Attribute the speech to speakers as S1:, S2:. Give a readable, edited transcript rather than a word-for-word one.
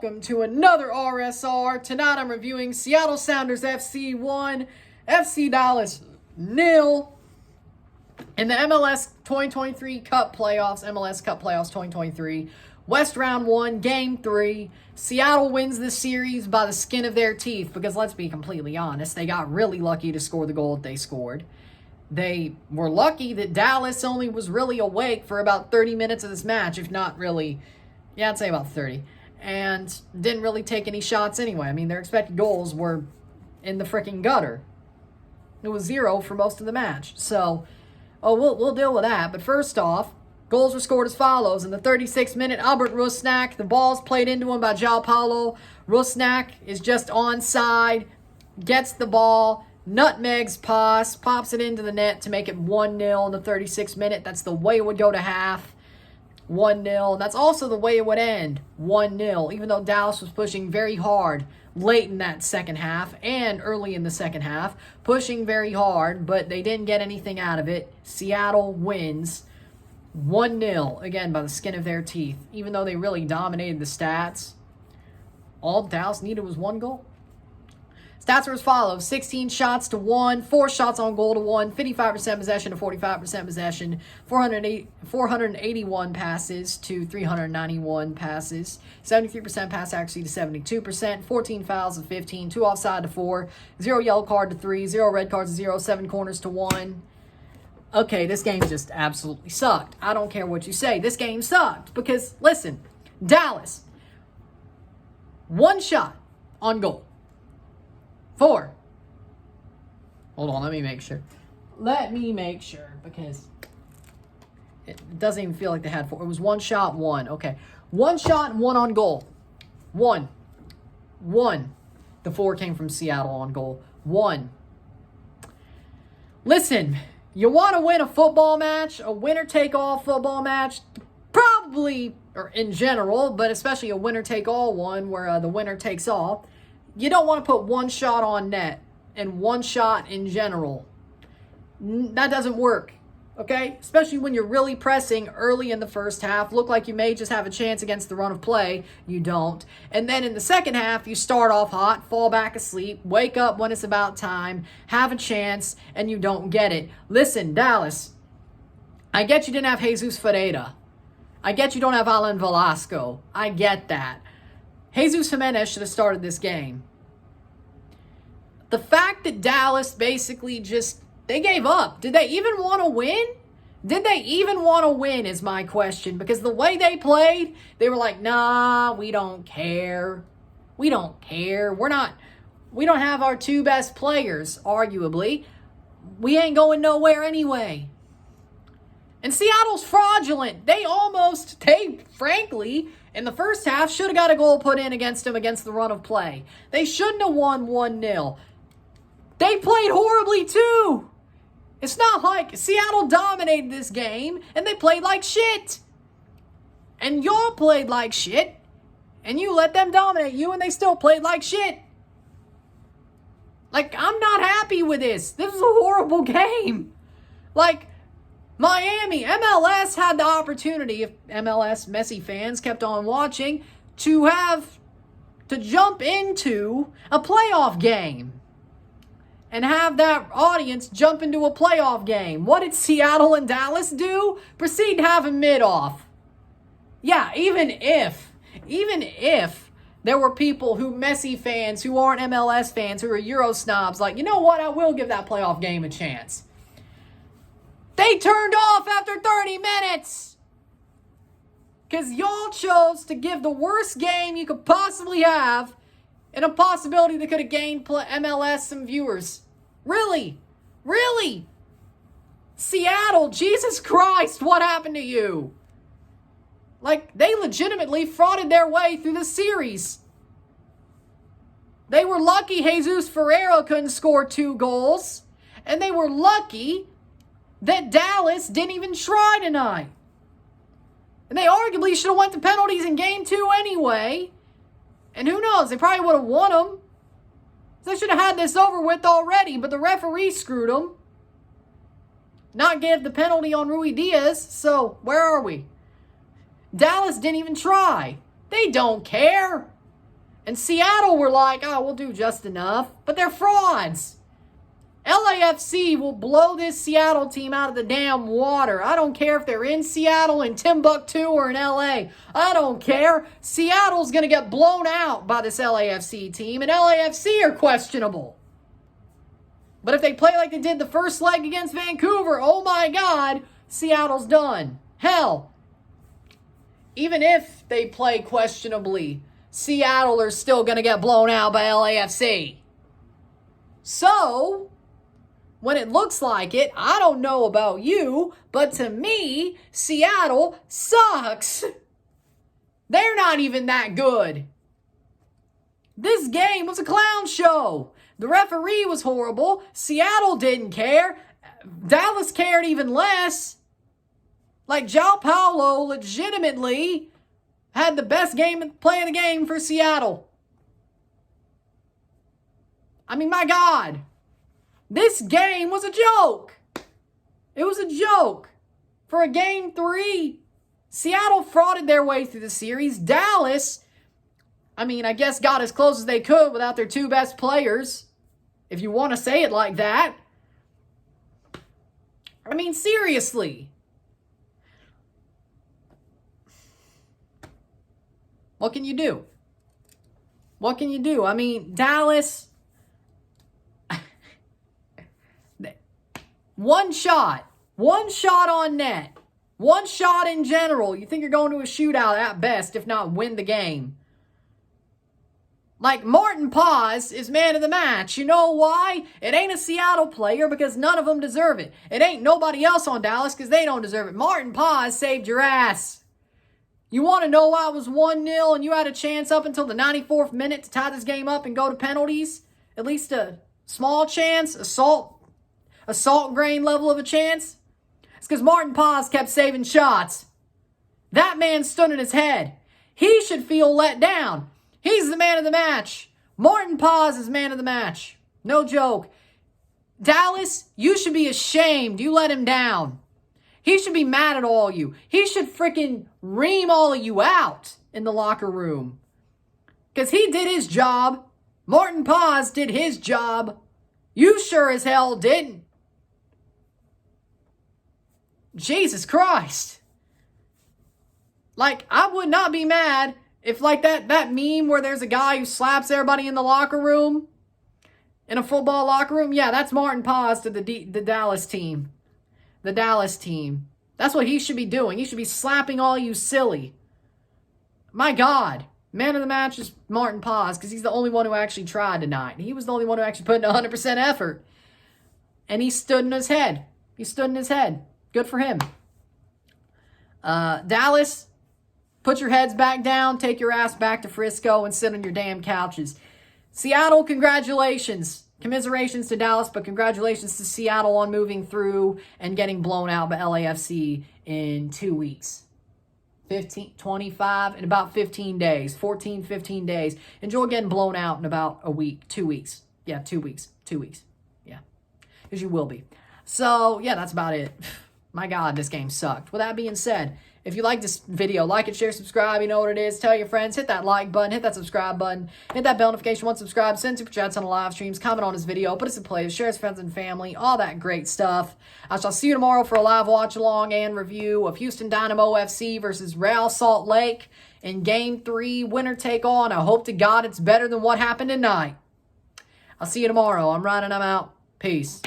S1: welcome to another RSR. Tonight I'm reviewing Seattle Sounders FC 1, FC Dallas 0 in the MLS 2023 Cup Playoffs, MLS Cup Playoffs 2023. West Round 1, Game 3. Seattle wins this series by the skin of their teeth because, let's be completely honest, they got really lucky to score the goal that they scored. They were lucky that Dallas only was really awake for about 30 minutes of this match, if not really, yeah, I'd say about 30, and didn't really take any shots anyway. I mean, their expected goals were in the freaking gutter. It was 0 for most of the match. So, we'll deal with that. But first off, goals were scored as follows. In the 36th minute, Albert Rusnak, the ball's played into him by João Paulo. Rusnak is just onside, gets the ball, nutmegs pass, pops it into the net to make it 1-0 in the 36th minute. That's the way it would go to half, 1-0. And that's also the way it would end, 1-0, even though Dallas was pushing very hard late in that second half and early in the second half, pushing very hard, but they didn't get anything out of it. Seattle wins 1-0, again, by the skin of their teeth. Even though they really dominated the stats, all Dallas needed was one goal. Stats are as follows: 16 shots to 1, 4 shots on goal to 1, 55% possession to 45% possession, 481 passes to 391 passes, 73% pass accuracy to 72%, 14 fouls to 15, 2 offside to 4, 0 yellow card to 3, 0 red cards to 0, 7 corners to 1. Okay, this game just absolutely sucked. I don't care what you say. This game sucked because, listen, Dallas, 1 shot on goal. 4. Hold on, let me make sure. Because it doesn't even feel like they had 4. It was 1 shot, 1. Okay. 1 shot, 1 on goal. 1. The 4 came from Seattle on goal. 1. Listen, you want to win a football match, a winner-take-all football match, probably, or in general, but especially a winner-take-all one where the winner takes all. You don't want to put 1 shot on net and 1 shot in general. That doesn't work, okay? Especially when you're really pressing early in the first half. Look like you may just have a chance against the run of play. You don't. And then in the second half, you start off hot, fall back asleep, wake up when it's about time, have a chance, and you don't get it. Listen, Dallas, I get you didn't have Yeezus Ferreira. I get you don't have Alan Velasco. I get that. Yeezus Jimenez should have started this game. The fact that Dallas basically they gave up. Did they even want to win? Did they even want to win is my question. Because the way they played, they were like, nah, we don't care. We don't care. We don't have our 2 best players, arguably. We ain't going nowhere anyway. And Seattle's fraudulent. They frankly, in the first half, should have got a goal put in against them against the run of play. They shouldn't have won 1-0. They played horribly too. It's not like Seattle dominated this game and they played like shit. And y'all played like shit. And you let them dominate you and they still played like shit. Like, I'm not happy with this. This is a horrible game. Like, Miami, MLS had the opportunity, if MLS Messi fans kept on watching, to jump into a playoff game and have that audience jump into a playoff game. What did Seattle and Dallas do? Proceed to have a mid-off. Yeah, even if there were people Messi fans who aren't MLS fans, who are Euro snobs, like, you know what, I will give that playoff game a chance. They turned off after 30 minutes. Because y'all chose to give the worst game you could possibly have and a possibility that could have gained MLS some viewers. Really? Really? Seattle, Jesus Christ, what happened to you? Like, they legitimately frauded their way through the series. They were lucky Yeezus Ferreira couldn't score 2 goals. And they were lucky that Dallas didn't even try tonight. And they arguably should have went to penalties in game 2 anyway. And who knows, they probably would have won them. They should have had this over with already, but the referee screwed them. Not give the penalty on Rui Diaz, so where are we? Dallas didn't even try. They don't care. And Seattle were like, oh, we'll do just enough. But they're frauds. LAFC will blow this Seattle team out of the damn water. I don't care if they're in Seattle, in Timbuktu, or in LA. I don't care. Seattle's going to get blown out by this LAFC team, and LAFC are questionable. But if they play like they did the first leg against Vancouver, oh my God, Seattle's done. Hell, even if they play questionably, Seattle are still going to get blown out by LAFC. So, when it looks like it, I don't know about you, but to me, Seattle sucks. They're not even that good. This game was a clown show. The referee was horrible. Seattle didn't care. Dallas cared even less. Like, João Paulo legitimately had the best play of the game for Seattle. I mean, my God. This game was a joke. It was a joke. For a game 3, Seattle frauded their way through the series. Dallas, I mean, I guess got as close as they could without their 2 best players, if you want to say it like that. I mean, seriously. What can you do? What can you do? I mean, Dallas, one shot on net, one shot in general. You think you're going to a shootout at best, if not win the game. Like, Martin Paz is man of the match. You know why? It ain't a Seattle player because none of them deserve it. It ain't nobody else on Dallas because they don't deserve it. Martin Paz saved your ass. You want to know why it was 1-0 and you had a chance up until the 94th minute to tie this game up and go to penalties? At least a small chance, a salt grain level of a chance? It's because Martin Paz kept saving shots. That man stood in his head. He should feel let down. He's the man of the match. Martin Paz is man of the match. No joke. Dallas, you should be ashamed. You let him down. He should be mad at all of you. He should freaking ream all of you out in the locker room. Because he did his job. Martin Paz did his job. You sure as hell didn't. Jesus Christ. Like, I would not be mad if, like, that meme where there's a guy who slaps everybody in the locker room, in a football locker room. Yeah, that's Martin Paz to the Dallas team. The Dallas team. That's what he should be doing. He should be slapping all you silly. My God. Man of the match is Martin Paz because he's the only one who actually tried tonight. He was the only one who actually put in 100% effort. And he stood in his head. He stood in his head. Good for him. Dallas, put your heads back down, take your ass back to Frisco, and sit on your damn couches. Seattle, congratulations. Commiserations to Dallas, but congratulations to Seattle on moving through and getting blown out by LAFC in 2 weeks. 25 in about 15 days. 14, 15 days. Enjoy getting blown out in about a week. 2 weeks. Yeah, 2 weeks. 2 weeks. Yeah. Because you will be. So, yeah, that's about it. My God, this game sucked. With that being said, if you like this video, like it, share, subscribe. You know what it is. Tell your friends. Hit that like button. Hit that subscribe button. Hit that bell notification once subscribed. Send super chats on the live streams. Comment on this video. Put us in plays. Share us with friends and family. All that great stuff. I shall see you tomorrow for a live watch along and review of Houston Dynamo FC versus Real Salt Lake in Game 3. Winner take all. And I hope to God it's better than what happened tonight. I'll see you tomorrow. I'm Ryan and I'm out. Peace.